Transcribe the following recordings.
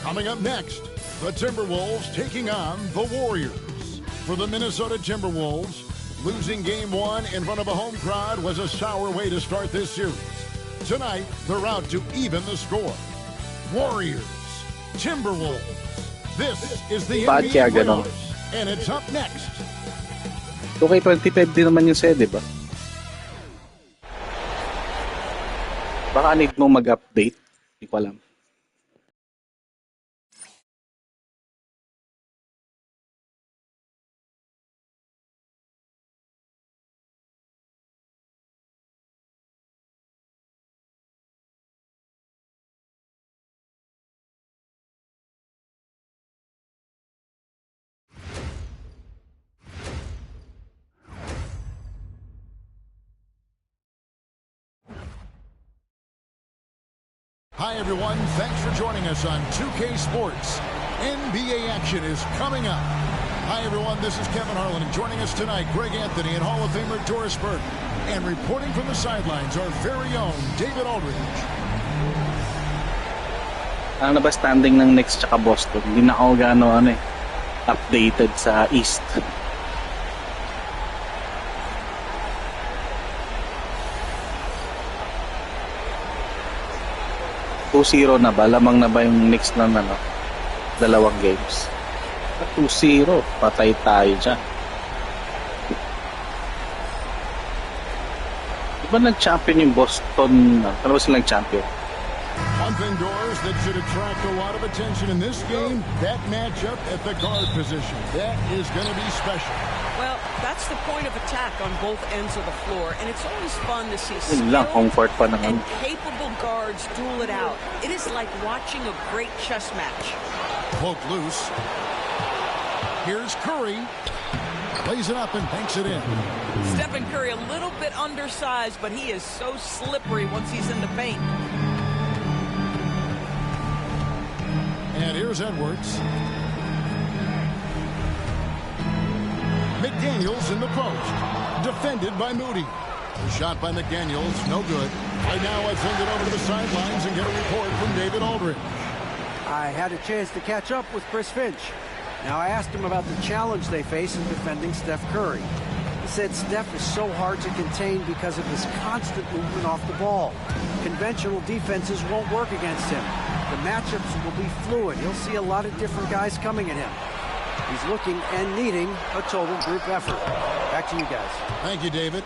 Coming up next, the Timberwolves taking on the Warriors. For the Minnesota Timberwolves, losing Game 1 in front of a home crowd was a sour way to start this series. Tonight, they're out to even the score. Warriors, Timberwolves. This is the NBA Playoffs, and it's up next. 2K25 din naman yung sede, ba? Baka need mo mag-update. Hindi ko alam. Hi, everyone. Thanks for joining us on 2K Sports. NBA action is coming up. Hi, everyone. This is Kevin Harlan. And joining us tonight, Greg Anthony and Hall of Famer Doris Burke. And reporting from the sidelines, our very own David Aldridge. Ano ba standing ng Knicks tsaka Boston? Hindi na ako gano'n updated sa East. $2-0 na ba? Lamang na ba yung Knicks na dalawang games? 2-0. Patay tayo dyan. Diba nag-champion yung Boston? Ano ba silang champion? One thing, Doris, that should attract a lot of attention in this game, that matchup at the guard position. That is going to be special. Well, that's the point of attack on both ends of the floor, and it's always fun to see skilled and capable guards duel it out. It is like watching a great chess match. Poke loose. Here's Curry. Plays it up and banks it in. Stephen Curry, a little bit undersized, but he is so slippery once he's in the paint. And here's Edwards. McDaniels in the post. Defended by Moody. The shot by McDaniels, no good. Right now, let's send it over to the sidelines and get a report from David Aldridge. I had a chance to catch up with Chris Finch. Now, I asked him about the challenge they face in defending Steph Curry. He said Steph is so hard to contain because of his constant movement off the ball. Conventional defenses won't work against him. The matchups will be fluid. He'll see a lot of different guys coming at him. He's looking and needing a total group effort. Back to you guys. Thank you, David.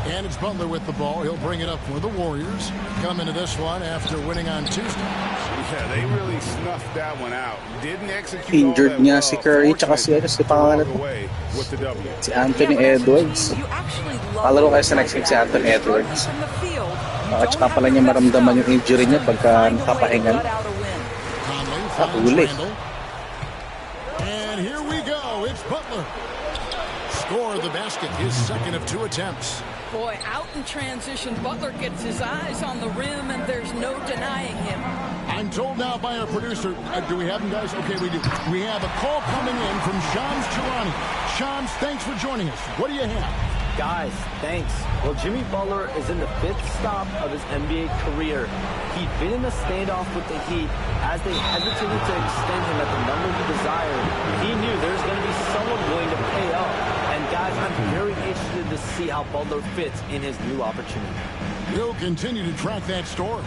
And it's Butler with the ball. He'll bring it up for the Warriors. Come into this one after winning on Tuesday. Yeah, they really snuffed that one out. Didn't execute. Injured niya si Curry tsaka si pangalan si Anthony Edwards. Palaro kayo sa next game si Anthony Edwards. At saka pala niya maramdaman yung injury niya pagka nakapahinga. Huli. And here we go. It's Butler. Score the basket, his second of 2 attempts. Boy, out in transition, Butler gets his eyes on the rim, and there's no denying him. I'm told now by our producer, do we have him, guys? Okay, we do. We have a call coming in from Shams Charani. Shams, thanks for joining us. What do you have? Guys, thanks. Well, Jimmy Butler is in the 5th stop of his NBA career. He'd been in a standoff with the Heat as they hesitated to extend him at the number he desired. He knew there's going to be someone willing to pay up. And guys, I'm very interested to see how Butler fits in his new opportunity. We'll continue to track that story.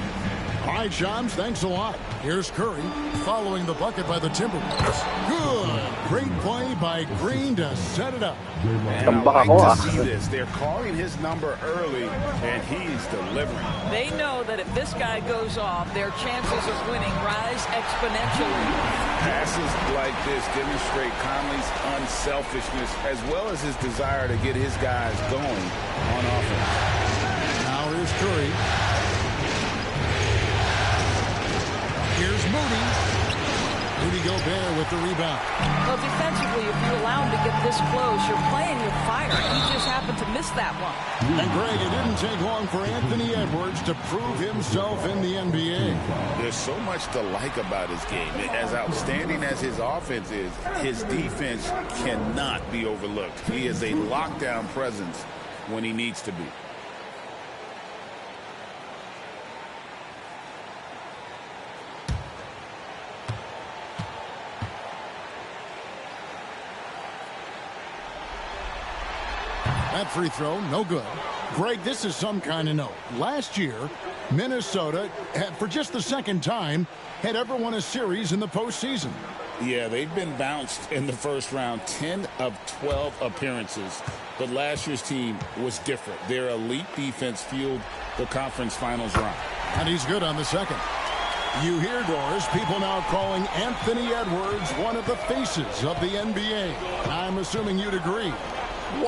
All right, Shams, thanks a lot. Here's Curry following the bucket by the Timberwolves. Good. Great play by Green to set it up. And I like to see this. They're calling his number early, and he's delivering. They know that if this guy goes off, their chances of winning rise exponentially. Passes like this demonstrate Conley's unselfishness as well as his desire to get his guys going on offense. Now here's Curry. Here's Moody. Rudy Gobert with the rebound. Well, defensively, if you allow him to get this close, you're playing with fire. He just happened to miss that one. And Greg, it didn't take long for Anthony Edwards to prove himself in the NBA. There's so much to like about his game. As outstanding as his offense is, his defense cannot be overlooked. He is a lockdown presence when he needs to be. free throw, no good. Greg, this is some kind of note. Last year, Minnesota, for just the second time, had ever won a series in the postseason. Yeah, they've been bounced in the first round, 10 of 12 appearances. But last year's team was different. Their elite defense fueled the conference finals run. And he's good on the second. You hear, Doris, people now calling Anthony Edwards one of the faces of the NBA. I'm assuming you'd agree. 100%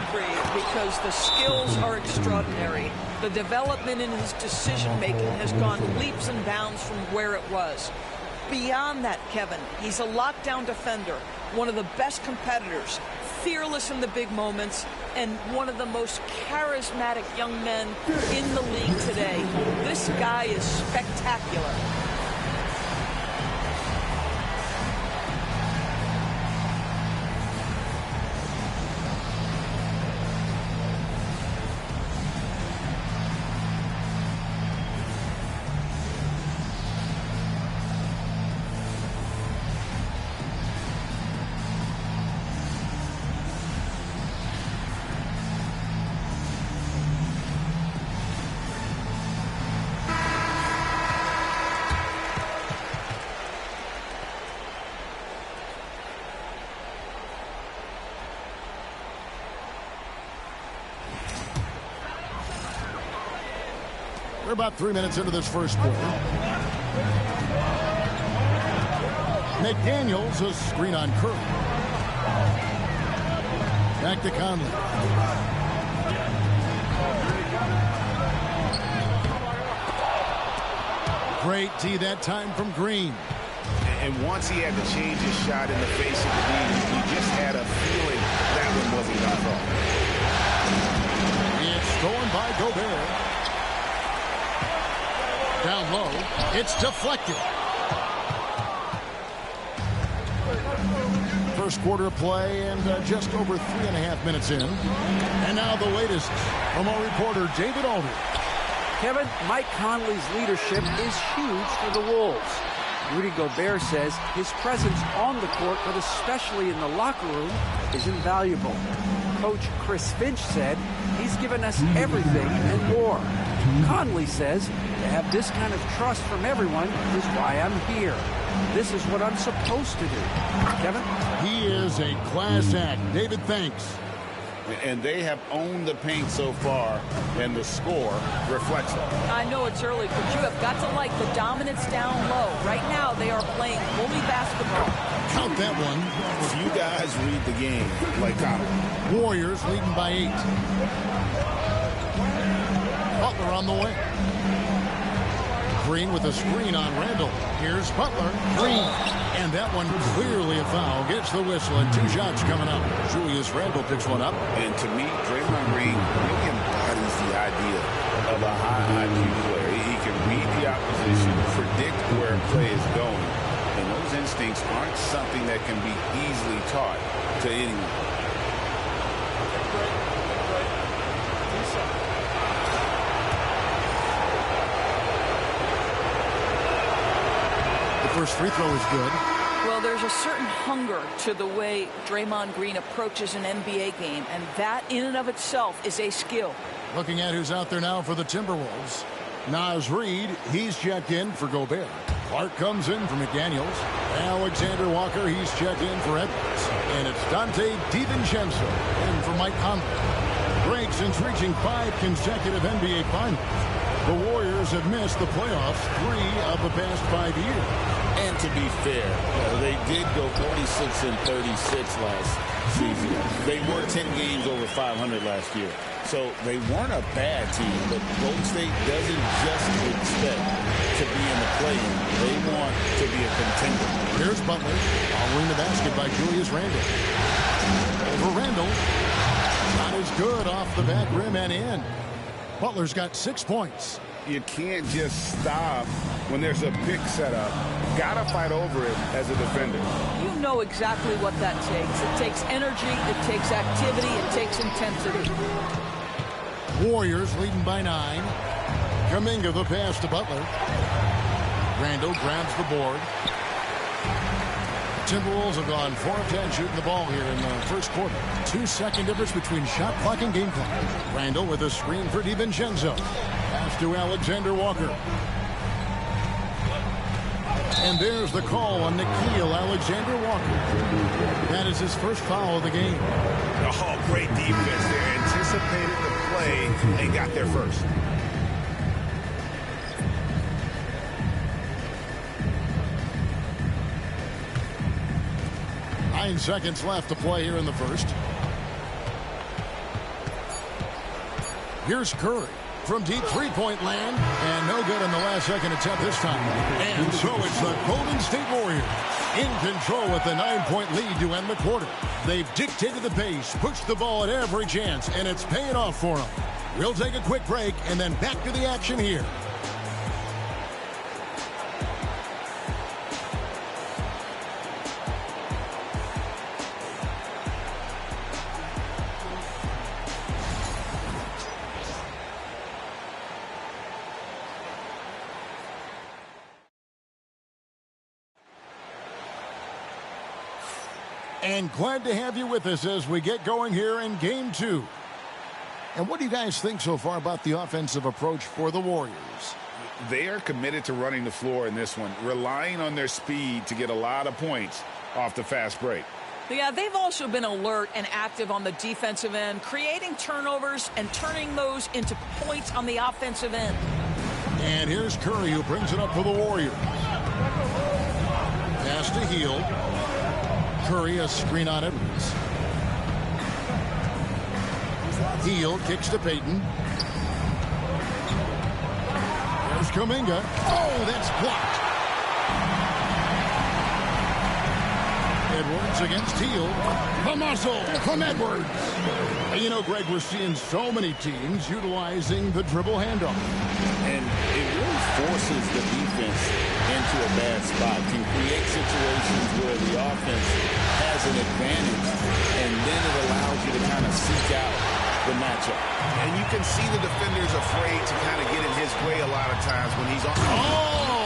agree, because the skills are extraordinary. The development in his decision-making has gone leaps and bounds from where it was. Beyond that, Kevin, he's a lockdown defender, one of the best competitors, fearless in the big moments, and one of the most charismatic young men in the league today. This guy is spectacular. We're about 3 minutes into this first quarter. McDaniels, a screen on Curry. Back to Conley. Great D that time from Green. And once he had to change his shot in the face of the D, he just had a feeling that one wasn't going to fall. It's stolen by Gobert. Down low, it's deflected. First quarter of play, and just over 3.5 minutes in. And now the latest from our reporter, David Alder. Kevin, Mike Conley's leadership is huge for the Wolves. Rudy Gobert says his presence on the court, but especially in the locker room, is invaluable. Coach Chris Finch said he's given us everything and more. Conley says to have this kind of trust from everyone is why I'm here. This is what I'm supposed to do. Kevin? He is a class act. David, thanks. And they have owned the paint so far, and the score reflects it. I know it's early, but you have got to like the dominance down low. Right now, they are playing bully basketball. Count that one. Few guys read the game like Conley. Warriors leading by 8. Butler on the way. Green with a screen on Randall. Here's Butler. Green. And that one clearly a foul. Gets the whistle, and 2 shots coming up. Julius Randall picks one up. And to me, Draymond Green really embodies the idea of a high IQ player. He can read the opposition, predict where a play is going. And those instincts aren't something that can be easily taught to anyone. First free throw is good. Well, there's a certain hunger to the way Draymond Green approaches an NBA game, and that in and of itself is a skill. Looking at who's out there now for the Timberwolves. Naz Reid, he's checked in for Gobert. Clark comes in for McDaniels. Alexander Walker, he's checked in for Edwards. And it's Dante DiVincenzo in for Mike Conley. Great, since reaching 5 consecutive NBA Finals, the Warriors have missed the playoffs 3 of the past 5 years. And to be fair, they did go 46 and 36 last season. They were 10 games over 500 last year. So they weren't a bad team, but Golden State doesn't just expect to be in the play-in. They want to be a contender. Here's Butler following the basket by Julius Randle. Over Randle. Shot is good off the back rim and in. Butler's got 6 points. You can't just stop when there's a pick set up. Gotta fight over it as a defender. You know exactly what that takes. It takes energy, it takes activity, it takes intensity. Warriors leading by 9. Kuminga the pass to Butler. Randle grabs the board. Timberwolves have gone 4 of 10 shooting the ball here in the first quarter. 2-second difference between shot clock and game clock. Randall with a screen for DiVincenzo. Pass to Alexander Walker. And there's the call on Nickeil Alexander-Walker. That is his first foul of the game. Oh, great defense there. Anticipated the play and got there first. Nine seconds left to play here in the first. Here's Curry from deep three-point land, and no good on the last second attempt this time. And so it's the Golden State Warriors in control with the 9-point lead to end the quarter. They've dictated the pace, pushed the ball at every chance, and it's paying off for them. We'll take a quick break and then back to the action here. And glad to have you with us as we get going here in Game 2. And what do you guys think so far about the offensive approach for the Warriors? They are committed to running the floor in this one, relying on their speed to get a lot of points off the fast break. Yeah, they've also been alert and active on the defensive end, creating turnovers and turning those into points on the offensive end. And here's Curry, who brings it up for the Warriors. Pass to Hield. Curry, a screen on Edwards. Hield kicks to Payton. There's Kuminga. Oh, that's blocked. Edwards against Hield. The muscle from Edwards. And you know, Greg, we're seeing so many teams utilizing the dribble handoff. And it really forces the defense into a bad spot, can create situations where the offense has an advantage, and then it allows you to kind of seek out the matchup. And you can see the defender's afraid to kind of get in his way a lot of times when he's on. Oh,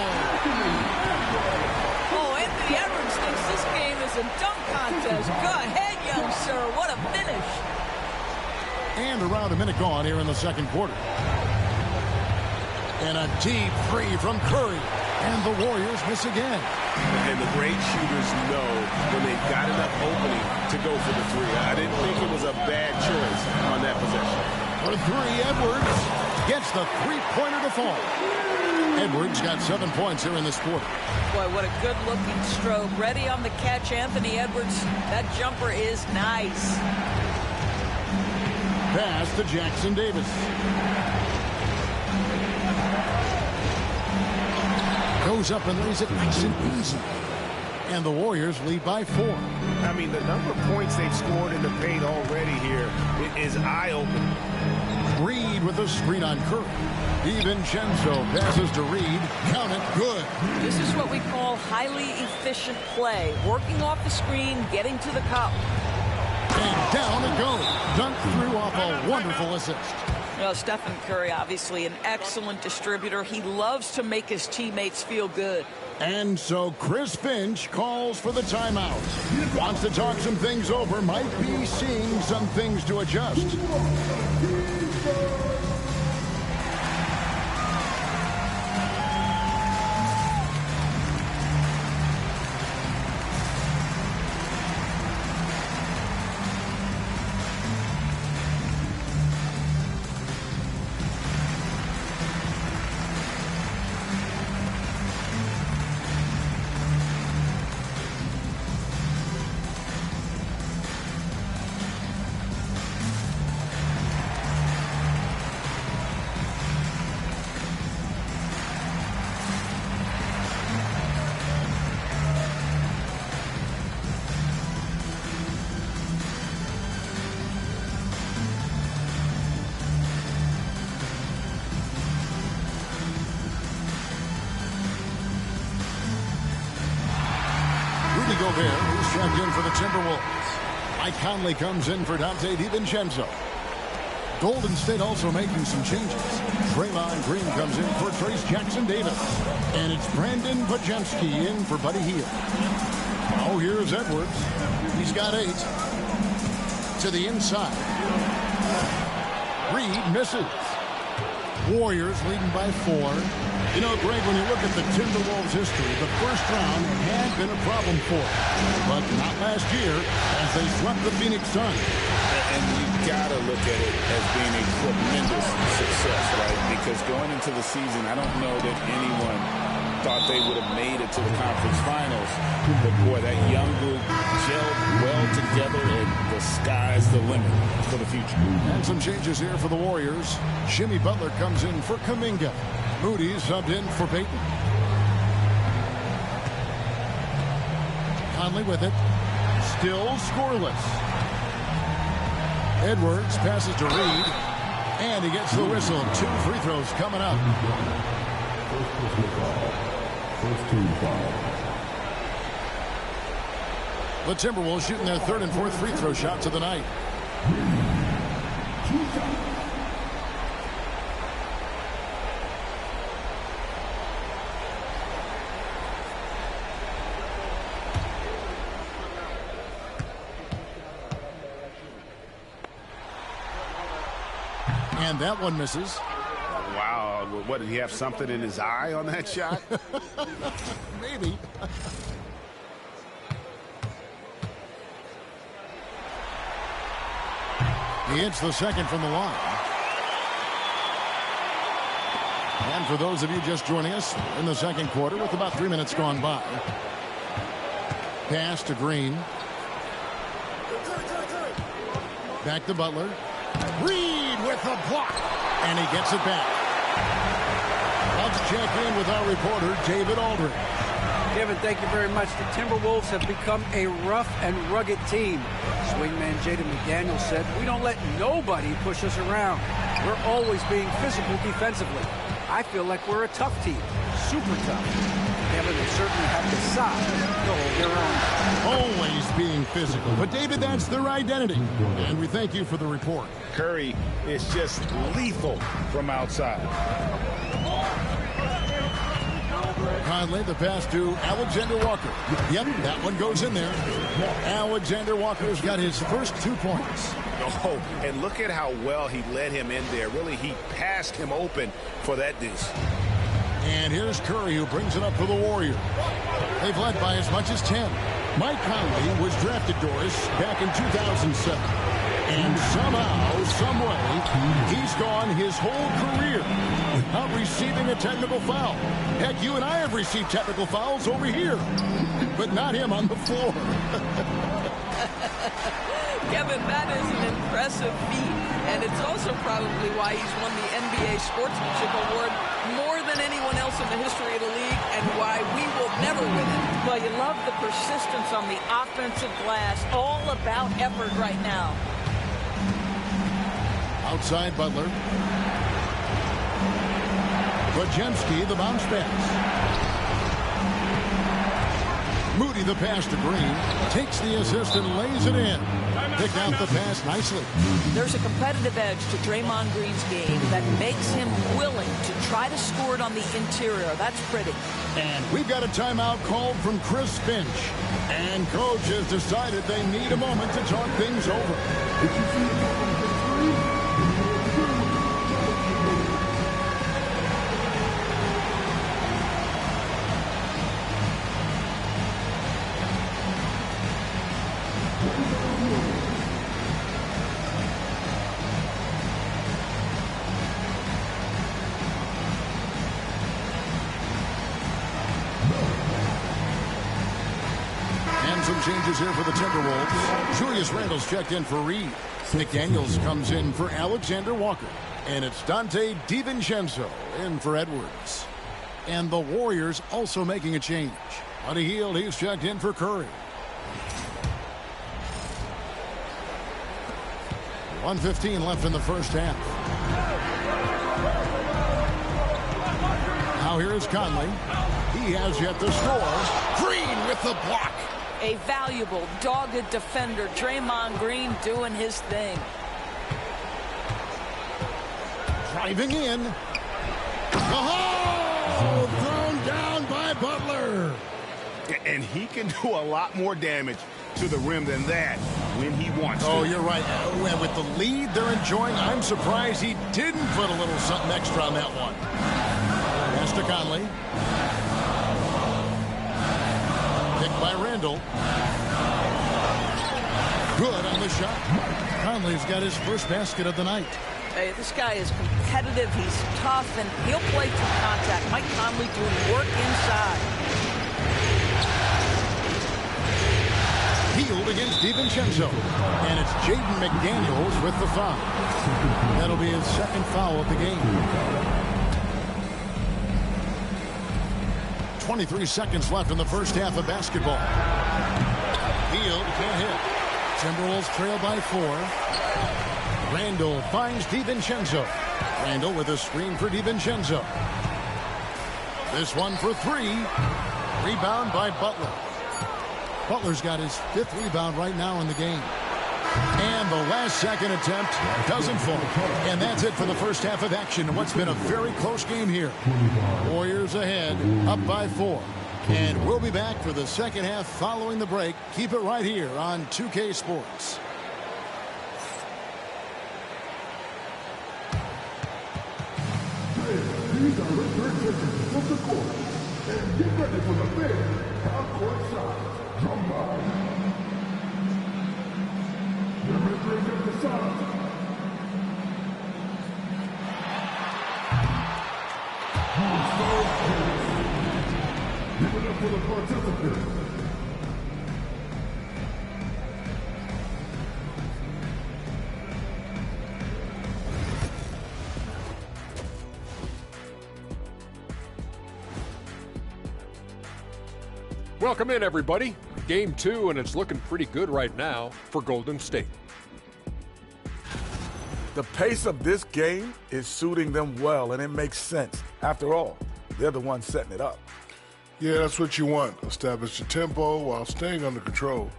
Anthony Edwards thinks this game is a dunk contest. Go ahead, young sir. What a finish. And around a minute gone here in the second quarter. And a deep three from Curry. And the Warriors miss again. And the great shooters know when they've got enough opening to go for the three. I didn't think it was a bad choice on that possession. For three, Edwards gets the three-pointer to fall. Edwards got 7 points here in this quarter. Boy, what a good-looking stroke. Ready on the catch, Anthony Edwards. That jumper is nice. Pass to Jackson Davis. Goes up and lays it nice and easy. And the Warriors lead by 4. I mean, the number of points they've scored in the paint already here is eye-opening. Reed with a screen on Curry. DiVincenzo passes to Reed. Count it, good. This is what we call highly efficient play. Working off the screen, getting to the cup. And down it goes. Dunked through off a wonderful assist. Well, Stephen Curry, obviously an excellent distributor. He loves to make his teammates feel good. And so Chris Finch calls for the timeout. Wants to talk some things over. Might be seeing some things to adjust. Gobert, who's checked in for the Timberwolves. Mike Conley comes in for Dante DiVincenzo. Golden State also making some changes. Draymond Green comes in for Trace Jackson Davis. And it's Brandon Podziemski in for Buddy Hield. Oh, here's Edwards. He's got 8. To the inside. Reed misses. Warriors leading by 4. You know, Greg, when you look at the Timberwolves' history, the first round had been a problem for them. But not last year, as they swept the Phoenix Suns. And you got to look at it as being a tremendous success, right? Because going into the season, I don't know that anyone thought they would have made it to the conference finals. But, boy, that young group gelled well together, and the sky's the limit for the future. And some changes here for the Warriors. Jimmy Butler comes in for Kuminga. Moody subbed in for Payton. Conley with it. Still scoreless. Edwards passes to Reed. And he gets the whistle. 2 free throws coming up. First team foul. The Timberwolves shooting their 3rd and 4th free throw shots of the night. And that one misses. Wow, what, did he have something in his eye on that shot? Maybe. He hits the second from the line. And for those of you just joining us in the second quarter with about 3 minutes gone by. Pass to Green. Back to Butler. Reed with the block. And he gets it back. Let's check in with our reporter, David Aldridge. Kevin, thank you very much. The Timberwolves have become a rough and rugged team. Swingman Jaden McDaniels said, "We don't let nobody push us around. We're always being physical defensively. I feel like we're a tough team, super tough." Kevin, they certainly have the size to hold their own. Always being physical. But, David, that's their identity. And we thank you for the report. Curry is just lethal from outside. Conley, the pass to Alexander Walker. Yep, that one goes in there. Alexander Walker's got his first 2 points. Oh, and look at how well he led him in there. Really, he passed him open for that deuce. And here's Curry, who brings it up for the Warriors. They've led by as much as 10. Mike Conley was drafted, Doris, back in 2007. And somehow, someway, he's gone his whole career without receiving a technical foul. Heck, you and I have received technical fouls over here, but not him on the floor. Kevin, that is an impressive feat, and it's also probably why he's won the NBA Sportsmanship Award more than anyone else in the history of the league, and why we will never win it. Well, you love the persistence on the offensive glass. All about effort right now. Outside Butler. Wojemski, the bounce pass. Moody, the pass to Green. Takes the assist and lays it in. Picked out the pass nicely. There's a competitive edge to Draymond Green's game that makes him willing to try to score it on the interior. That's pretty. And we've got a timeout called from Chris Finch. And coach has decided they need a moment to talk things over. Some changes here for the Timberwolves. Julius Randle's checked in for Reed. McDaniels comes in for Alexander Walker. And it's Dante DiVincenzo in for Edwards. And the Warriors also making a change. Buddy Hield, he's checked in for Curry. 1:15 left in the first half. Now here is Conley. He has yet to score. Green with the block. A valuable, dogged defender, Draymond Green doing his thing. Driving in. Oh! Thrown down by Butler. And he can do a lot more damage to the rim than that when he wants to. Oh, you're right. And with the lead they're enjoying, I'm surprised he didn't put a little something extra on that one. Pass to Conley. Picked by Randall. Good on the shot. Conley's got his first basket of the night. Hey, this guy is competitive. He's tough, and he'll play through contact. Mike Conley doing work inside. Healed against DiVincenzo. And it's Jaden McDaniels with the foul. That'll be his second foul of the game. 23 seconds left in the first half of basketball. Hield can't hit. Timberwolves trail by 4. Randall finds DiVincenzo. Randall with a screen for DiVincenzo. This one for 3. Rebound by Butler. Butler's got his 5th rebound right now in the game. And the last second attempt doesn't fall. And that's it for the first half of action in what's been a very close game here. Warriors ahead, up by 4. And we'll be back for the second half following the break. Keep it right here on 2K Sports. These are representations of the court. And get ready for the big half-court shot. Come on. The mid-range of the shot. Give it up for the participants. Welcome in, everybody. Game 2, and it's looking pretty good right now for Golden State. The pace of this game is suiting them well, and it makes sense. After all, they're the ones setting it up. Yeah, that's what you want. Establish the tempo while staying under control.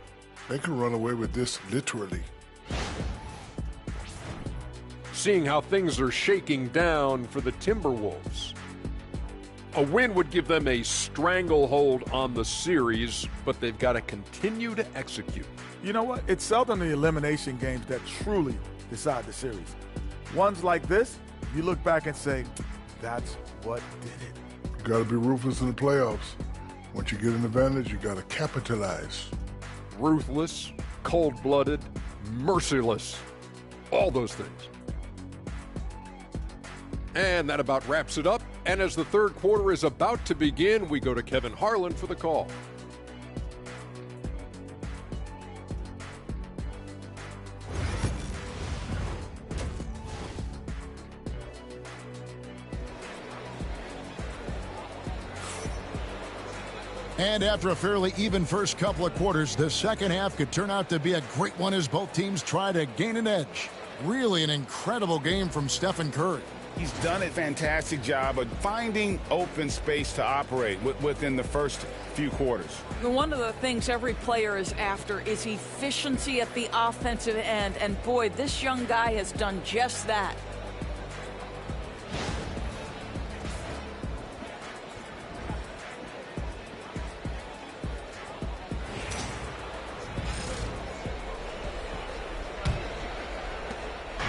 They can run away with this literally. Seeing how things are shaking down for the Timberwolves. A win would give them a stranglehold on the series, but they've got to continue to execute. You know what? It's seldom the elimination games that truly decide the series. Ones like this, you look back and say, that's what did it. You got to be ruthless in the playoffs. Once you get an advantage, you got to capitalize. Ruthless, cold-blooded, merciless. All those things. And that about wraps it up. And as the third quarter is about to begin, we go to Kevin Harlan for the call. And after a fairly even first couple of quarters, the second half could turn out to be a great one as both teams try to gain an edge. Really an incredible game from Stephen Curry. He's done a fantastic job of finding open space to operate within the first few quarters. One of the things every player is after is efficiency at the offensive end, and boy, this young guy has done just that.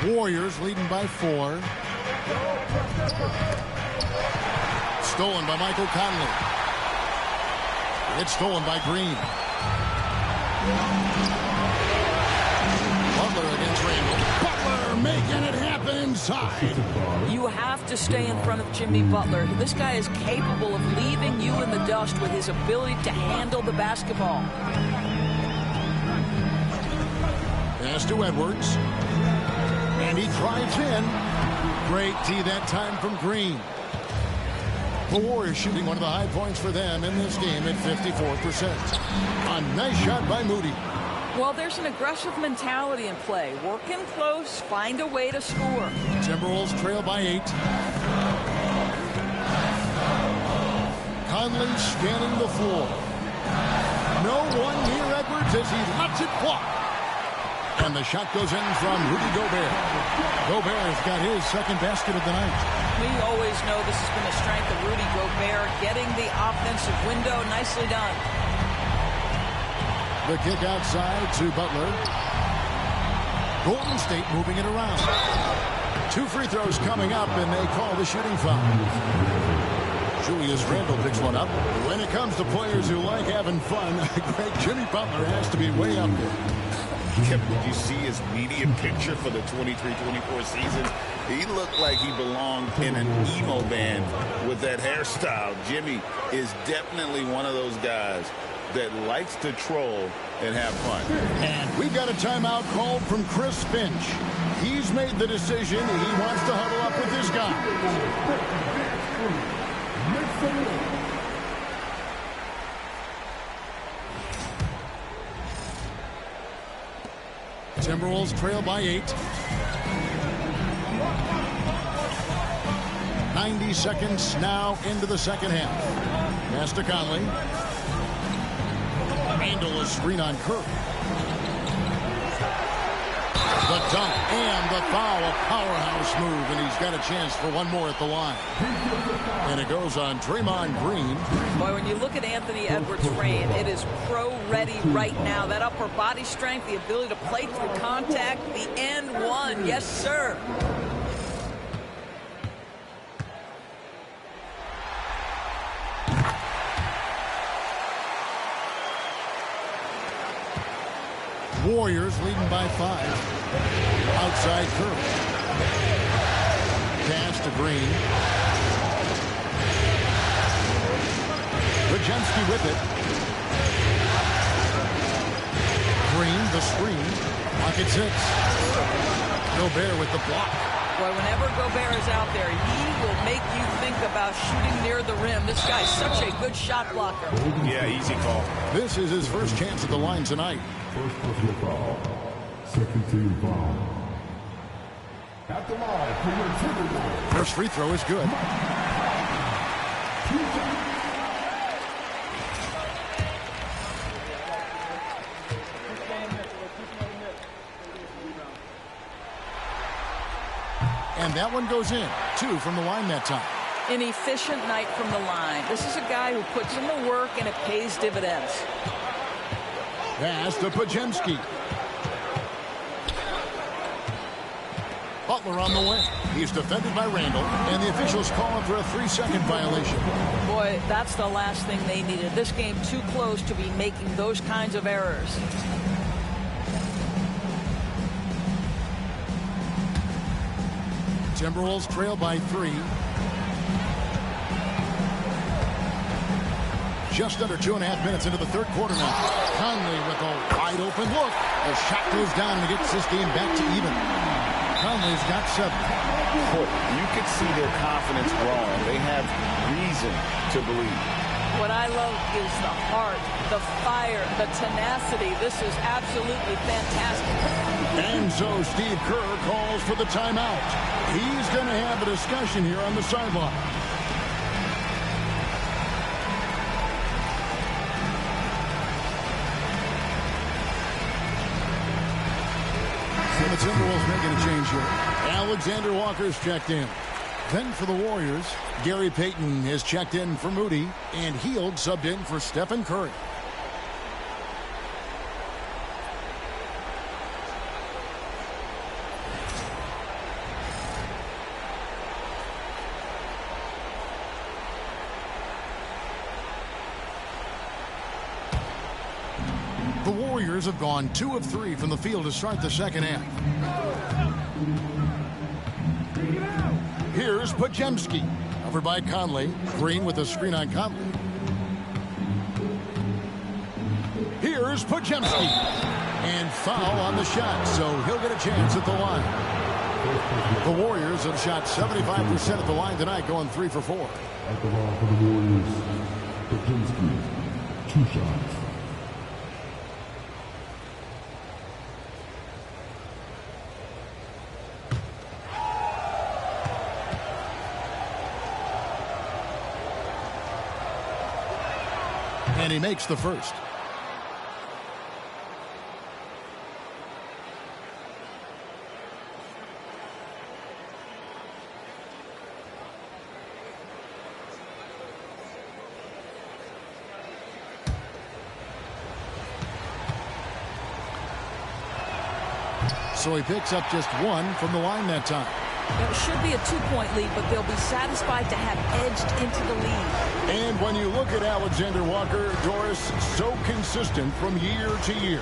Warriors leading by 4. Stolen by Michael Conley. It's stolen by Green. Butler against Randall. Butler making it happen inside. You have to stay in front of Jimmy Butler. This guy is capable of leaving you in the dust with his ability to handle the basketball. Pass to Edwards. And he drives in. Great tee that time from Green. The Warriors shooting one of the high points for them in this game at 54%. A nice shot by Moody. Well, there's an aggressive mentality in play. Work in close, find a way to score. Timberwolves trail by 8. Conley scanning the floor. No one near Edwards as he lets it fly. And the shot goes in from Rudy Gobert. Gobert's got his second basket of the night. We always know this has been a strength of Rudy Gobert, getting the offensive window. Nicely done. The kick outside to Butler. Golden State moving it around. 2 free throws coming up, and they call the shooting foul. Julius Randle picks one up. When it comes to players who like having fun, great Jimmy Butler has to be way up there. Did you see his media picture for the 23-24 season? He looked like he belonged in an emo band with that hairstyle. Jimmy is definitely one of those guys that likes to troll and have fun. And we got a timeout called from Chris Finch. He's made the decision. He wants to huddle up with his guys. Timberwolves trail by 8. 90 seconds now into the second half. Pass to Conley. Randle is screen on Curry. The dunk and the foul, a powerhouse move, and he's got a chance for one more at the line. And it goes on Draymond Green. Boy, when you look at Anthony Edwards' reign, it is pro-ready right now. That upper body strength, the ability to play through contact, the and one. Yes, sir. Warriors leading by 5. Outside Curry. Pass to Green. Pajemski with it. Green, the screen. Pocket 6. Gobert with the block. Boy, whenever Gobert is out there, he will make you think about shooting near the rim. This guy's such a good shot blocker. Yeah, easy call. This is his first chance at the line tonight. First personal foul. Second team foul. At the line for your Timberwolves. First free throw is good. And that one goes in. 2 from the line that time. An efficient night from the line. This is a guy who puts in the work and it pays dividends. Pass to Pajemski. Butler on the way. He's defended by Randle, and the officials call him for a 3-second violation. Boy, that's the last thing they needed. This game too close to be making those kinds of errors. Timberwolves trail by 3. Just under 2.5 minutes into the third quarter now. Conley with a wide open look. The shot goes down and gets this game back to even. Conley's got 7. You could see their confidence growing. They have reason to believe. What I love is the heart, the fire, the tenacity. This is absolutely fantastic. And so Steve Kerr calls for the timeout. He's going to have a discussion here on the sideline. The Timberwolves making a change here. Alexander Walker's checked in. Then for the Warriors, Gary Payton has checked in for Moody, and Hield subbed in for Stephen Curry. The Warriors have gone 2 of 3 from the field to start the second half. Here's Pajemski. Covered by Conley. Green with a screen on Conley. Here's Pajemski. And foul on the shot, so he'll get a chance at the line. The Warriors have shot 75% at the line tonight, going 3 for 4. At the line for the Warriors, Pajemski, 2 shots. And he makes the first. So he picks up just one from the line that time. It should be a 2-point lead, but they'll be satisfied to have edged into the lead. And when you look at Alexander Walker, Doris, so consistent from year to year.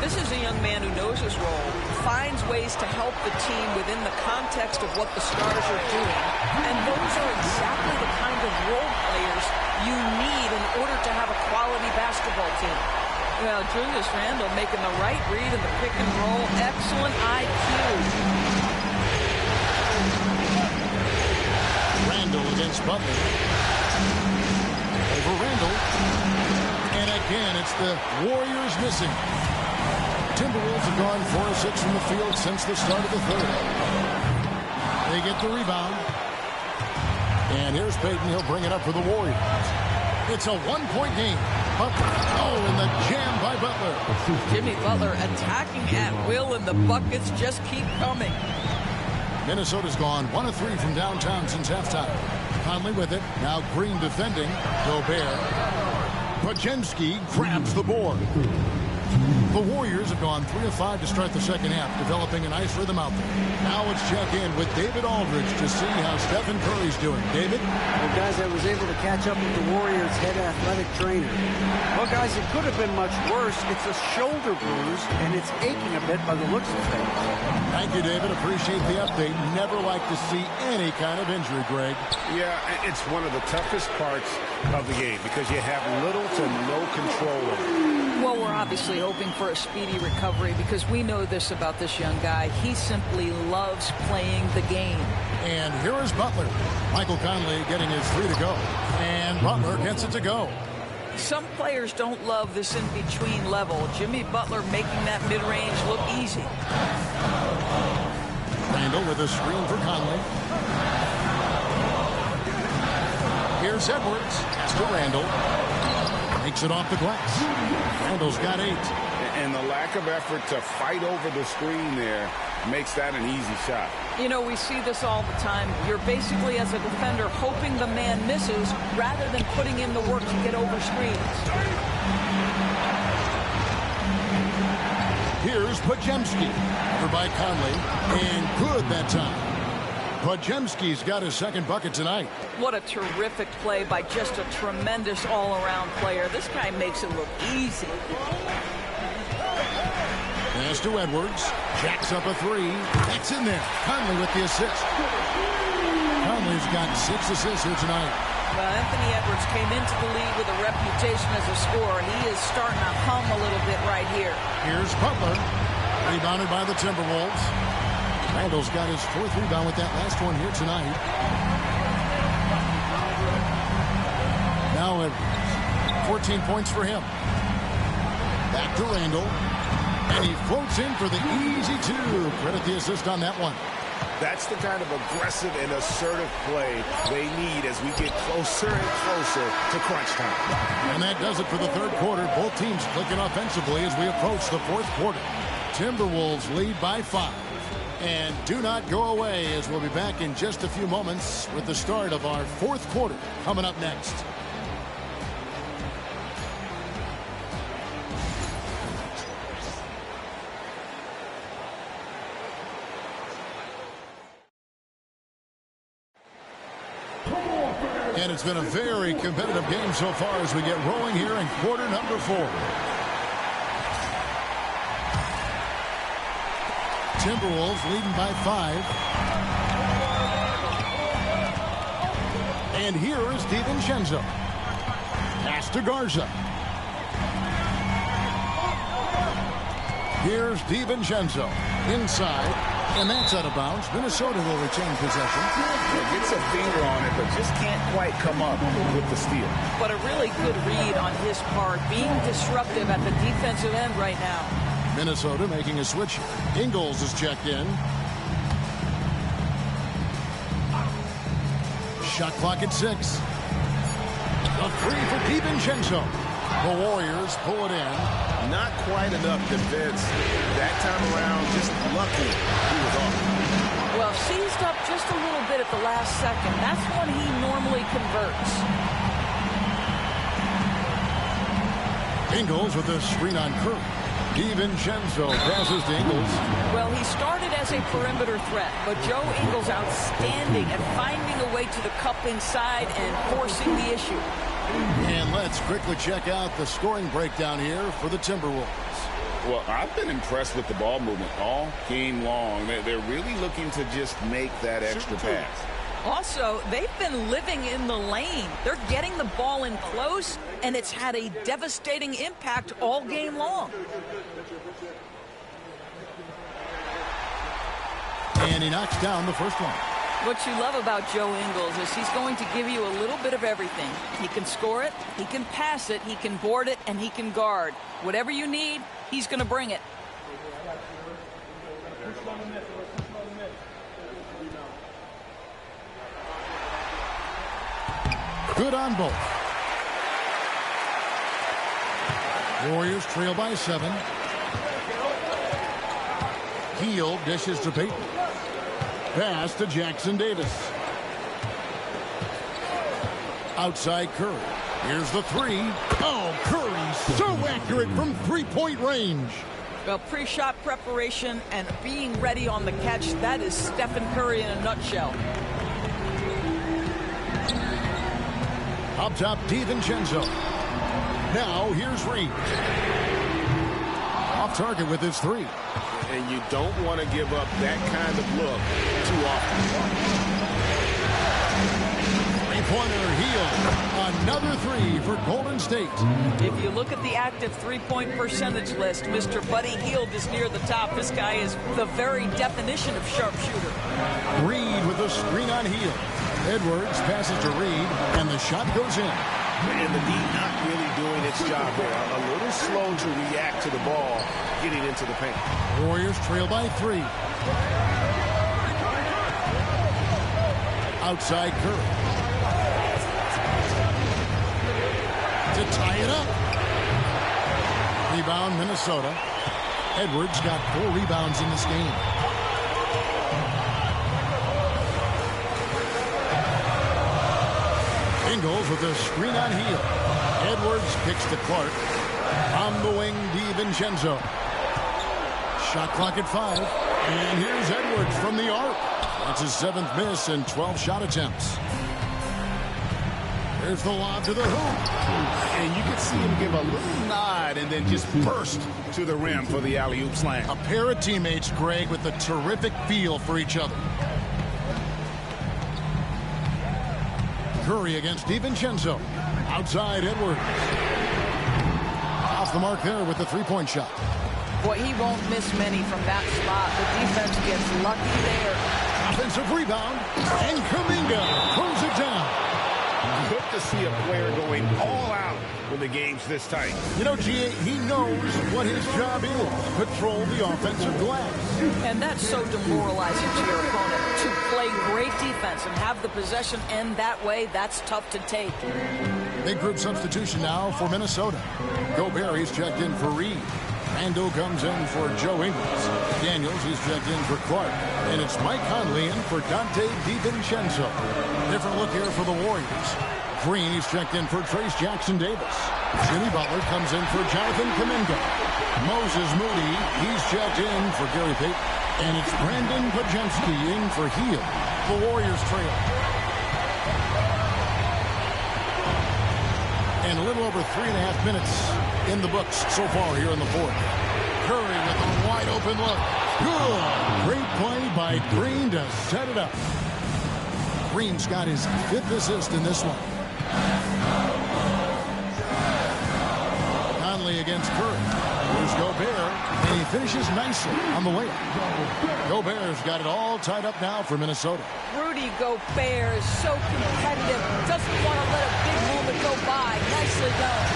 This is a young man who knows his role, finds ways to help the team within the context of what the Stars are doing. And those are exactly the kind of role players you need in order to have a quality basketball team. Well, Julius Randle making the right read in the pick and roll. Excellent IQ. Randle against Butler. Over Randle. And again, it's the Warriors missing. Timberwolves have gone 4 of 6 from the field since the start of the third. They get the rebound. And here's Payton. He'll bring it up for the Warriors. It's a 1-point game. Butler. Oh, and the jam by Butler. Jimmy Butler attacking at will, and the buckets just keep coming. Minnesota's gone 1 of 3 from downtown since halftime. Conley with it. Now Green defending. Gobert. Podziemski grabs the board. The Warriors have gone 3 of 5 to start the second half, developing a nice rhythm out there. Now let's check in with David Aldridge to see how Stephen Curry's doing. David? Well, guys, I was able to catch up with the Warriors' head athletic trainer. Well, guys, it could have been much worse. It's a shoulder bruise, and it's aching a bit by the looks of things. Thank you, David. Appreciate the update. Never like to see any kind of injury, Greg. Yeah, it's one of the toughest parts of the game because you have little to no control over it. Well, we're obviously hoping for a speedy recovery because we know this about this young guy. He simply loves playing the game. And here is Butler. Michael Conley getting his 3 to go. And Butler gets it to go. Some players don't love this in-between level. Jimmy Butler making that mid-range look easy. Randle with a screen for Conley. Here's Edwards. Pass to Randle. Makes it off the glass. Randle's got 8. And the lack of effort to fight over the screen there makes that an easy shot. You know, we see this all the time. You're basically, as a defender, hoping the man misses rather than putting in the work to get over screens. Here's Podziemski. Over by Conley. And good that time. Podziemski's got his second bucket tonight. What a terrific play by just a tremendous all-around player. This guy makes it look easy. Pass to Edwards. Jacks up a 3. That's in there. Conley with the assist. Conley's got 6 assists here tonight. Well, Anthony Edwards came into the league with a reputation as a scorer. He is starting to hum a little bit right here. Here's Butler. Rebounded by the Timberwolves. Randle's got his 4th rebound with that last one here tonight. Now Edwards. 14 points for him. Back to Randle. And he floats in for the easy 2. Credit the assist on that one. That's the kind of aggressive and assertive play they need as we get closer and closer to crunch time. And that does it for the third quarter. Both teams clicking offensively as we approach the fourth quarter. Timberwolves lead by 5. And do not go away, as we'll be back in just a few moments with the start of our fourth quarter coming up next. And it's been a very competitive game so far as we get rolling here in quarter number 4. Timberwolves leading by 5. And here is DiVincenzo. Pass to Garza. Here's DiVincenzo inside. And that's out of bounds. Minnesota will retain possession. Gets a finger on it, but just can't quite come up with the steal. But a really good read on his part, being disruptive at the defensive end right now. Minnesota making a switch. Ingles is checked in. Shot clock at 6. A 3 for DiVincenzo. The Warriors pull it in. Not quite enough defense that time around. Just lucky he was off. Well, seized up just a little bit at the last second. That's when he normally converts. Ingles with a screen on Curry. DiVincenzo passes to Ingles. Well, he started as a perimeter threat, but Joe Ingles outstanding at finding a way to the cup inside and forcing the issue. And let's quickly check out the scoring breakdown here for the Timberwolves. Well, I've been impressed with the ball movement all game long. They're really looking to just make that extra pass. Also, they've been living in the lane. They're getting the ball in close, and it's had a devastating impact all game long. And he knocks down the first one. What you love about Joe Ingles is he's going to give you a little bit of everything. He can score it, he can pass it, he can board it, and he can guard. Whatever you need, he's going to bring it. Good on both. Warriors trail by 7. Hield dishes to Payton. Pass to Jackson Davis. Outside Curry. Here's the 3. Oh, Curry so accurate from three-point range. Well, pre-shot preparation and being ready on the catch, that is Stephen Curry in a nutshell. Up top, DiVincenzo. Now, here's Reed. Off target with his 3. And you don't want to give up that kind of look too often. Three-pointer Hield. Another 3 for Golden State. If you look at the active three-point percentage list, Mr. Buddy Hield is near the top. This guy is the very definition of sharpshooter. Reed with a screen on Hield. Edwards passes to Reed, and the shot goes in. And the D not really doing its job there. A little slow to react to the ball getting into the paint. Warriors trail by 3. Outside Curry. To tie it up. Rebound Minnesota. Edwards got 4 rebounds in this game. Ingles with a screen on Hield. Edwards kicks to Clark. On the wing, DiVincenzo. Shot clock at 5. And here's Edwards from the arc. That's his 7th miss in 12 shot attempts. There's the lob to the hoop. And you can see him give a little nod and then just burst to the rim for the alley-oop slam. A pair of teammates, Greg, with a terrific feel for each other. Curry against DiVincenzo. Outside Edwards. Off the mark there with the three-point shot. Boy, he won't miss many from that spot. The defense gets lucky there. Offensive rebound. And Kuminga throws it down. Good to see a player going all out when the game's this tight. You know, G.A., he knows what his job is. Patrol the offensive glass. And that's so demoralizing to your opponent. To play great defense and have the possession end that way, that's tough to take. Big group substitution now for Minnesota. Gobert, he's checked in for Reed. Randall comes in for Joe Ingles. Daniels, he's checked in for Clark. And it's Mike Conley in for Dante DiVincenzo. Different look here for the Warriors. Green, he's checked in for Trace Jackson Davis. Jimmy Butler comes in for Jonathan Kuminga. Moses Moody, he's checked in for Gary Payton. And it's Brandon Pajemski in for Hield. The Warriors trail. And a little over 3.5 minutes in the books so far here in the fourth. Curry with a wide open look. Good. Great play by Green to set it up. Green's got his 5th assist in this one. Conley against Curry. Here's Gobert, and he finishes nicely on the layup. Gobert's got it all tied up now for Minnesota. Rudy Gobert is so competitive. Doesn't want to let a big moment go by. Nicely done.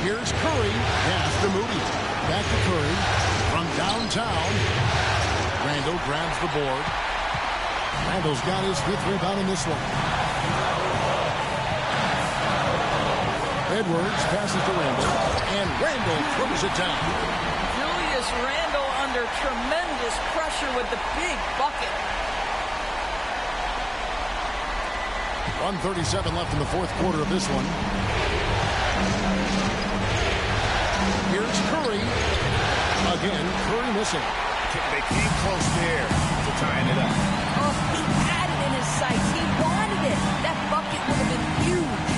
Here's Curry. Pass to Moody. Back to Curry. From downtown. Randall grabs the board. Randall's got his 5th rebound in this one. Edwards passes to Randall. And Randall throws it down. Julius Randall under tremendous pressure with the big bucket. 1:37 left in the fourth quarter of this one. Here's Curry. Again, Curry missing. They came close there to tying it up. Oh, he had it in his sights. He wanted it. That bucket would have been huge.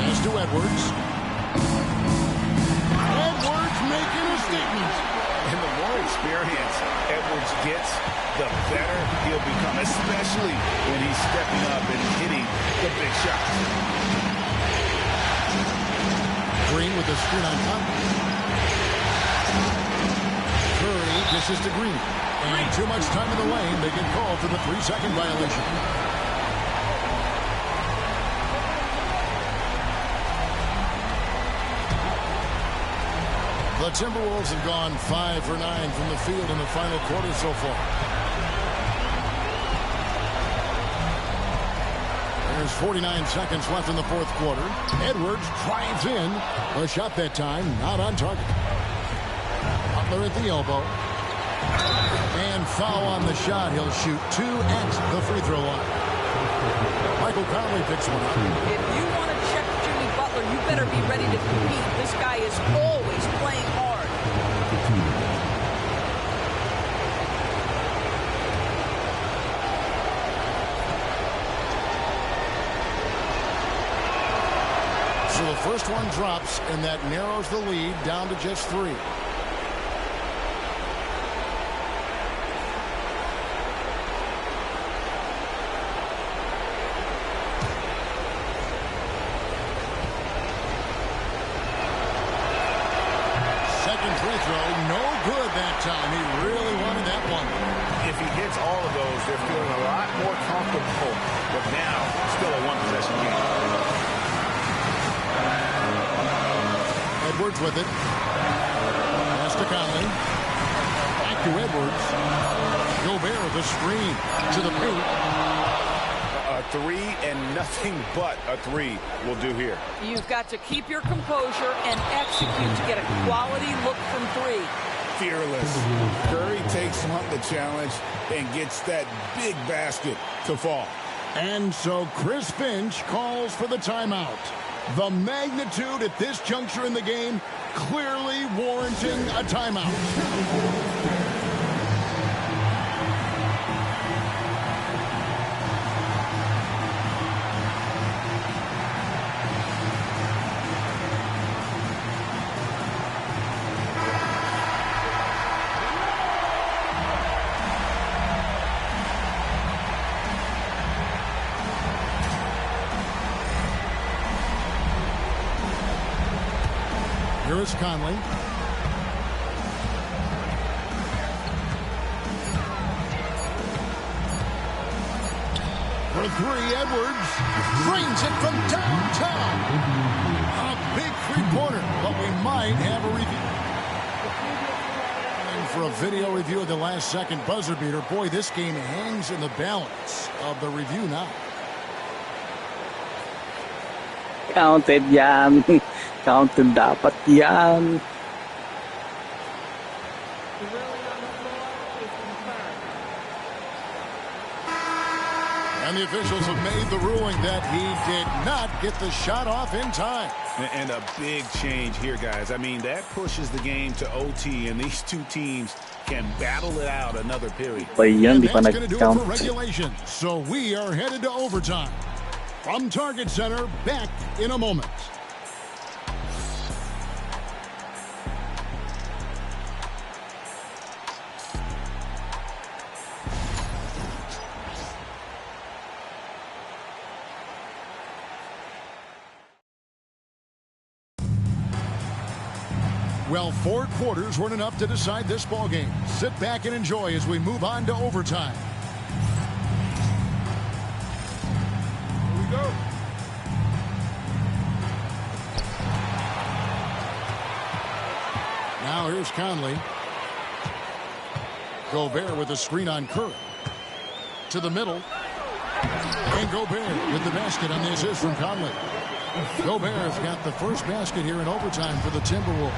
Pass to Edwards. Edwards making a statement. And the more experience Edwards gets, the better he'll become, especially when he's stepping up and hitting the big shots. Green with the screen on top. Curry dishes to Green. And too much time in the lane. They get called for the 3-second violation. The Timberwolves have gone 5 for 9 from the field in the final quarter so far. There's 49 seconds left in the fourth quarter. Edwards drives in. A shot that time, not on target. Butler at the elbow. And foul on the shot. He'll shoot 2 at the free throw line. Michael Conley picks one up. If you want to check Jimmy Butler, you better be ready to compete. This guy is always playing hard. So the first one drops, and that narrows the lead down to just 3. Second free throw, no good that time. He really wanted that one. If he hits all of those, they're feeling a lot more comfortable. But now, still a one-possession game. Edwards with it. Pass to Conley. Back to Edwards. Gobert with a screen to the paint. A 3 and nothing but a 3 will do here. You've got to keep your composure and execute to get a quality look from 3. Fearless. Curry takes on the challenge and gets that big basket to fall. And so Chris Finch calls for the timeout. The magnitude at this juncture in the game clearly warranting a timeout. Here is Conley. For 3, Edwards brings it from downtown. A big three-pointer, but we might have a review. And for a video review of the last second buzzer beater, boy, this game hangs in the balance of the review now. Counted yan. Counted dapat yan. And the officials have made the ruling that he did not get the shot off in time. And a big change here, guys. I mean, that pushes the game to OT, and these two teams can battle it out another period. And that's going to do it for regulation. So we are headed to overtime. From Target Center, back in a moment. Well, 4 quarters weren't enough to decide this ball game. Sit back and enjoy as we move on to overtime. Here we go. Now here's Conley. Gobert with a screen on Curry. To the middle. And Gobert with the basket on the assist from Conley. Gobert's got the first basket here in overtime for the Timberwolves.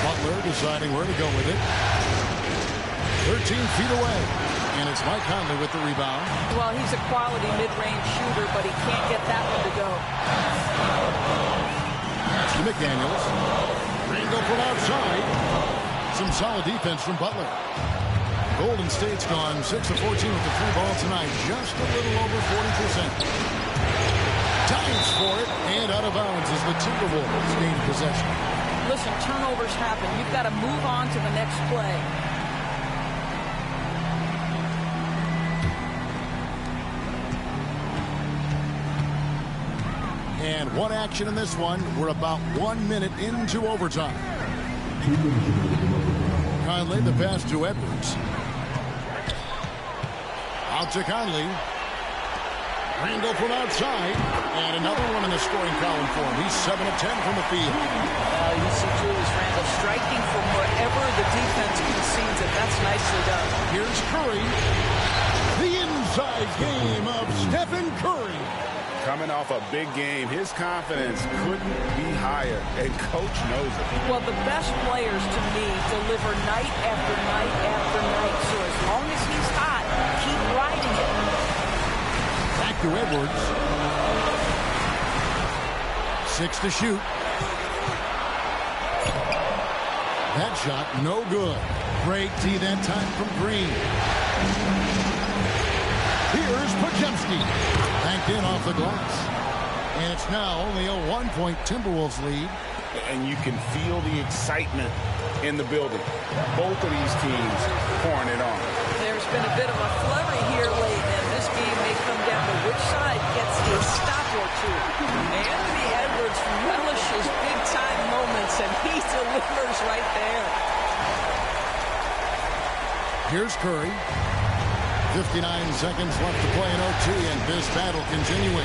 Butler deciding where to go with it. 13 feet away. And it's Mike Conley with the rebound. Well, he's a quality mid-range shooter, but he can't get that one to go. Pass to McDaniels. Randall from outside. Some solid defense from Butler. Golden State's gone 6 of 14 with the 3 ball tonight. Just a little over 40%. Dives for it and out of bounds as the Timberwolves gain possession. Listen, turnovers happen. You've got to move on to the next play. And one action in this one. We're about 1 minute into overtime. Conley, the pass to Edwards. Out to Conley. Randall from outside. And another one in the scoring column for him. He's 7 of 10 from the field. You see Julius Randall striking from wherever the defense concedes it. That's nicely done. Here's Curry. The inside game of Stephen Curry. Coming off a big game, his confidence couldn't be higher, and coach knows it. Well, the best players, to me, deliver night after night after night. So as long as he's hot, keep riding it. Back to Edwards. 6 to shoot. That shot, no good. Great tee that time from Green. Here's Podziemski. Banked in off the glass. And it's now only a 1-point Timberwolves lead. And you can feel the excitement in the building. Both of these teams pouring it on. There's been a bit of a flurry here late, and this game may come down to which side gets a stop or two. Anthony Edwards relishes big-time moments, and he delivers right there. Here's Curry. 59 seconds left to play in OT, and this battle continuing.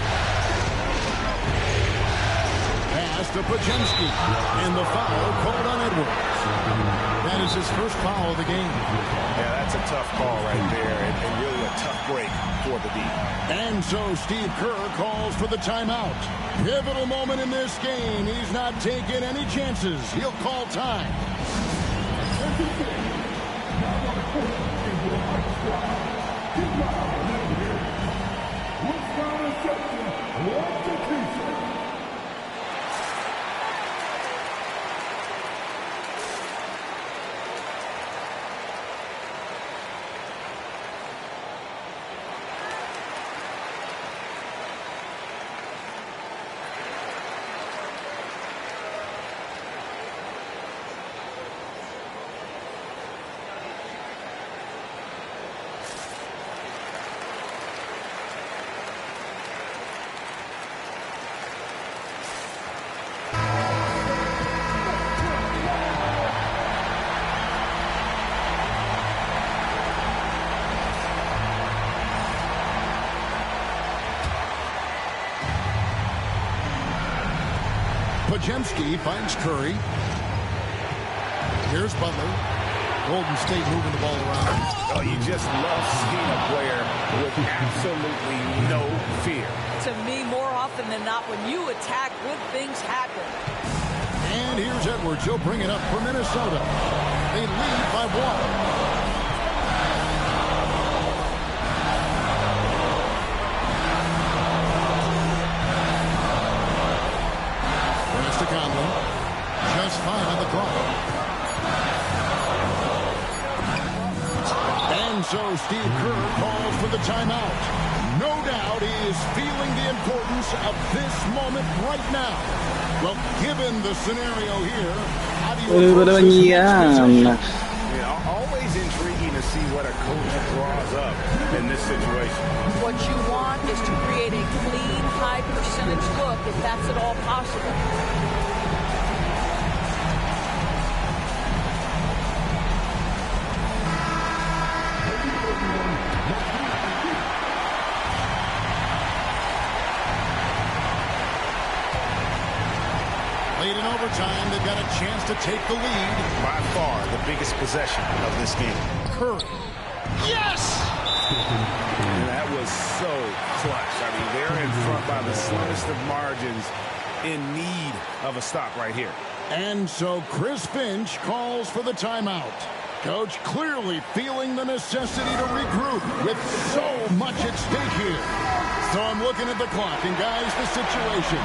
Pass to Podziemski, and the foul called on Edwards. That is his first foul of the game. Yeah, that's a tough call right there, and really a tough break for the D. And so Steve Kerr calls for the timeout. Pivotal moment in this game. He's not taking any chances. He'll call time. Podziemski finds Curry. Here's Butler. Golden State moving the ball around. Oh, you just love seeing a player with absolutely no fear. To me, more often than not, when you attack, good things happen. And here's Edwards. He'll bring it up for Minnesota. They lead by 1. To Conley. Just 5 on the clock. And so Steve Kerr calls for the timeout. No doubt he is feeling the importance of this moment right now. Well, given the scenario here, how do you approach this next possession? Yeah, always intriguing to see what a coach draws up in this situation. What you want is to create a clean, high percentage look, if that's at all possible. Late in overtime, they've got a chance to take the lead. By far, the biggest possession of this game. Curry. Yes! And that was so clutch. I mean, they're in front by the slimmest of margins, in need of a stop right here. And so Chris Finch calls for the timeout. Coach clearly feeling the necessity to regroup with so much at stake here. So I'm looking at the clock, and guys, the situation.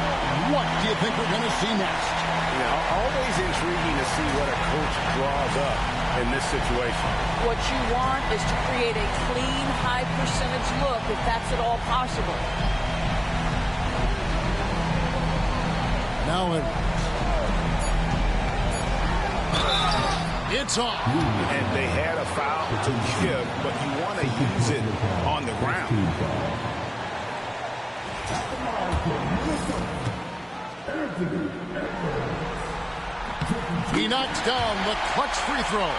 What do you think we're going to see next? You know, always intriguing to see what a coach draws up in this situation. What you want is to create a clean, high percentage look, if that's at all possible. Now it's off. And they had a foul to give, but you want to use it on the ground. He knocks down the clutch free throw.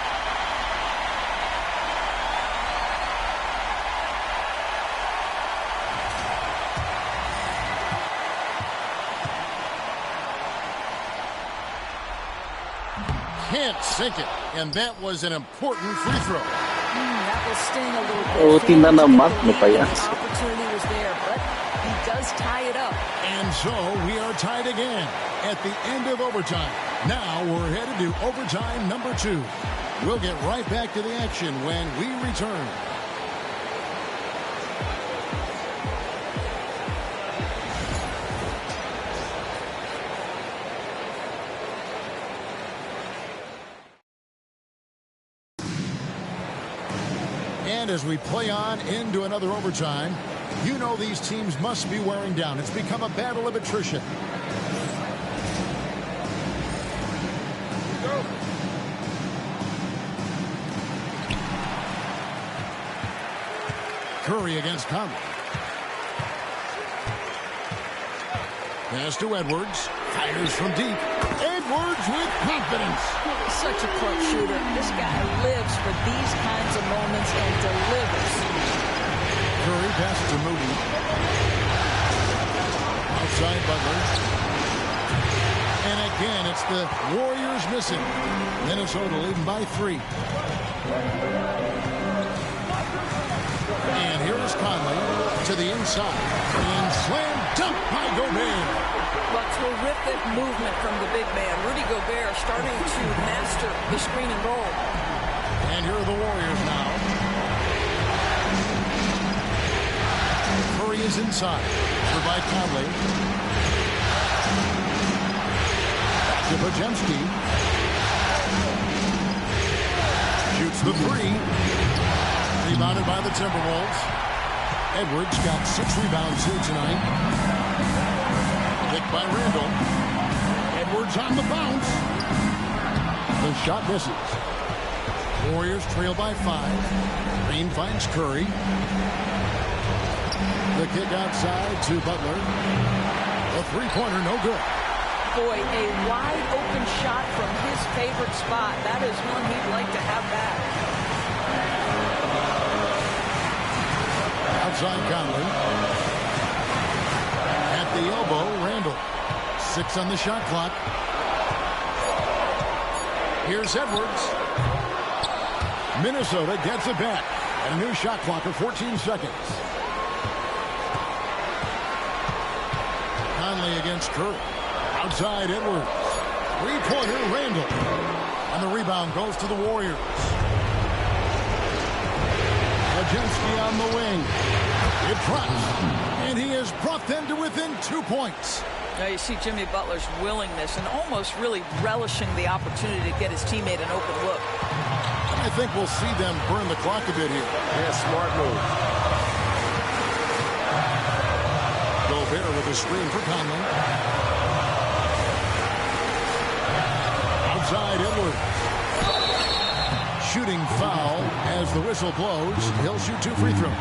Can't sink it, and that was an important free throw. That will sting a little bit. Ulti na naman, ano pa yan? The opportunity was there, but he does tie it up. And so we are tied again at the end of overtime. Now we're headed to overtime number 2. We'll get right back to the action when we return. And as we play on into another overtime, you know these teams must be wearing down. It's become a battle of attrition. Curry against Conley. Pass to Edwards. Fires from deep. Edwards with confidence. Such a clutch shooter. This guy lives for these kinds of moments and delivers. Curry passes to Moody. Outside Butler. And again, it's the Warriors missing. Minnesota leading by 3. And here is Conley to the inside. And slam dunk by Gobert. But terrific movement from the big man. Rudy Gobert starting to master the screen and roll. And here are the Warriors now. Curry is inside. Over by Conley. Back to Bajemski. Shoots the 3. Rebounded by the Timberwolves. Edwards got 6 rebounds here tonight. Picked by Randall. Edwards on the bounce. The shot misses. Warriors trail by 5. Green finds Curry. The kick outside to Butler. The three-pointer, no good. Boy, a wide open shot from his favorite spot. That is one he'd like to have back. Outside Conley. At the elbow, Randall. 6 on the shot clock. Here's Edwards. Minnesota gets it back. And a new shot clock of 14 seconds. Conley against Curry. Outside Edwards. Three-pointer, Randall. And the rebound goes to the Warriors. Bajemski on the wing. It drops. And he has brought them to within 2 points. Now you see Jimmy Butler's willingness and almost really relishing the opportunity to get his teammate an open look. I think we'll see them burn the clock a bit here. Yeah, smart move. Gobert with a screen for Conley. Outside Edwards. Shooting foul as the whistle blows. He'll shoot 2 free throws.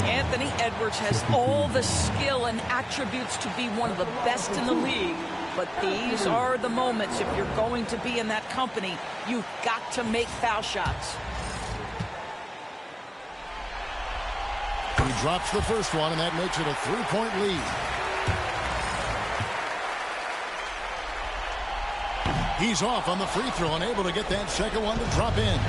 Anthony Edwards has all the skill and attributes to be one of the best in the league. But these are the moments, if you're going to be in that company, you've got to make foul shots. He drops the first one, and that makes it a 3-point lead. He's off on the free throw and able to get that second one to drop in.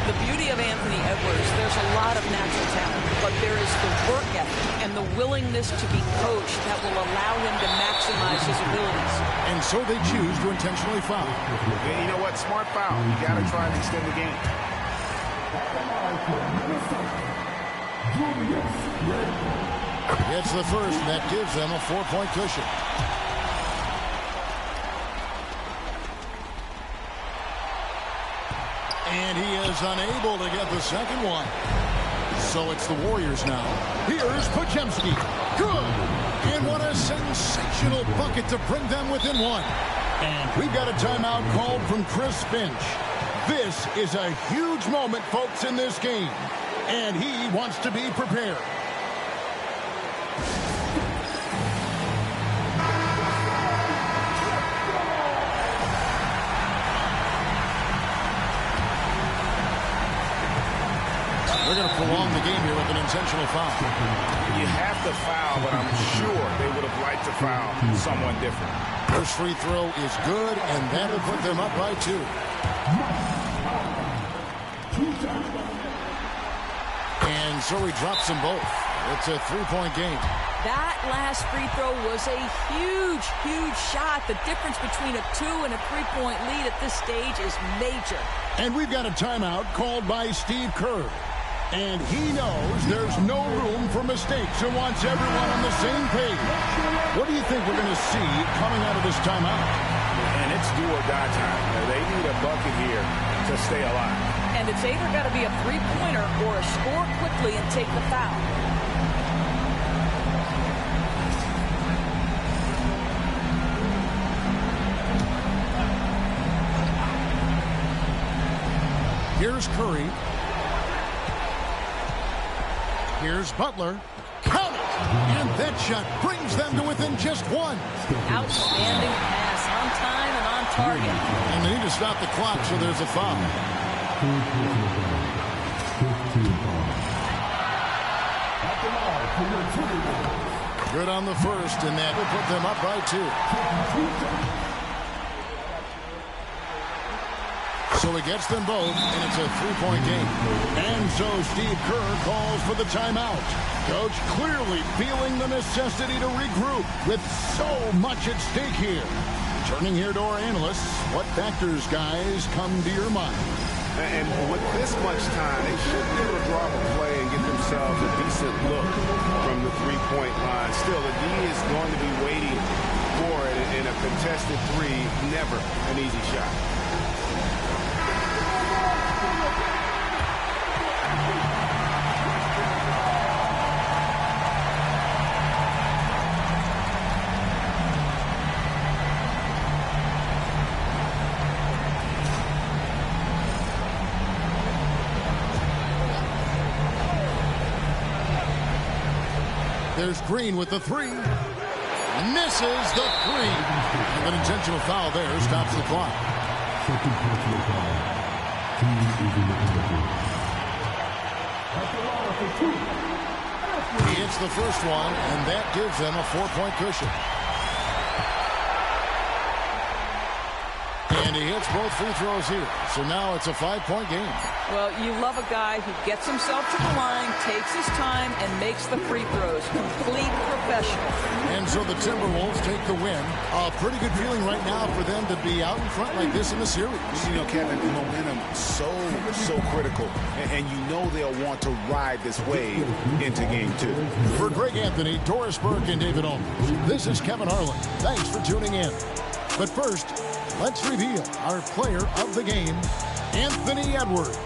The beauty of Anthony Edwards, there's a lot of natural talent, but there is the work ethic and the willingness to be coached that will allow him to maximize his abilities. And so they choose to intentionally foul. Yeah, you know what? Smart foul. You got to try and extend the game. Gets the first, and that gives them a 4-point cushion. And he is unable to get the second one. So it's the Warriors now. Here's Podziemski. Good. And what a sensational bucket to bring them within one. And we've got a timeout called from Chris Finch. This is a huge moment, folks, in this game. And he wants to be prepared. They're going to prolong the game here with an intentional foul. You have to foul, but I'm sure they would have liked to foul someone different. First free throw is good, and that will put them up by 2. And so he drops them both. It's a 3-point game. That last free throw was a huge, huge shot. The difference between a 2 and a 3-point lead at this stage is major. And we've got a timeout called by Steve Kerr. And he knows there's no room for mistakes and wants everyone on the same page. What do you think we're going to see coming out of this timeout? And it's do or die time. They need a bucket here to stay alive. And it's either got to be a three-pointer or a score quickly and take the foul. Here's Curry. Here's Butler. Count it! And that shot brings them to within just 1. Outstanding pass, on time and on target. And they need to stop the clock, so there's a foul. Good on the first, and that will put them up by 2. So he gets them both, and it's a 3-point game. And so Steve Kerr calls for the timeout. Coach clearly feeling the necessity to regroup with so much at stake here. Turning here to our analysts, what factors, guys, come to your mind? And with this much time, they should be able to draw up a play and get themselves a decent look from the 3-point line. Still, the D is going to be waiting for it, and a contested 3, never an easy shot. There's Green with the 3. Misses the 3. An intentional foul there stops the clock. He hits the first one, and that gives them a 4-point cushion. And he hits both free throws here. So now it's a 5-point game. Well, you love a guy who gets himself to the line, takes his time, and makes the free throws. Complete professional. And so the Timberwolves take the win. A pretty good feeling right now for them to be out in front like this in the series. You know, Kevin, momentum so critical. And you know they'll want to ride this wave into game 2. For Greg Anthony, Doris Burke, and David Olmers, this is Kevin Harlan. Thanks for tuning in. But first, let's reveal our player of the game, Anthony Edwards.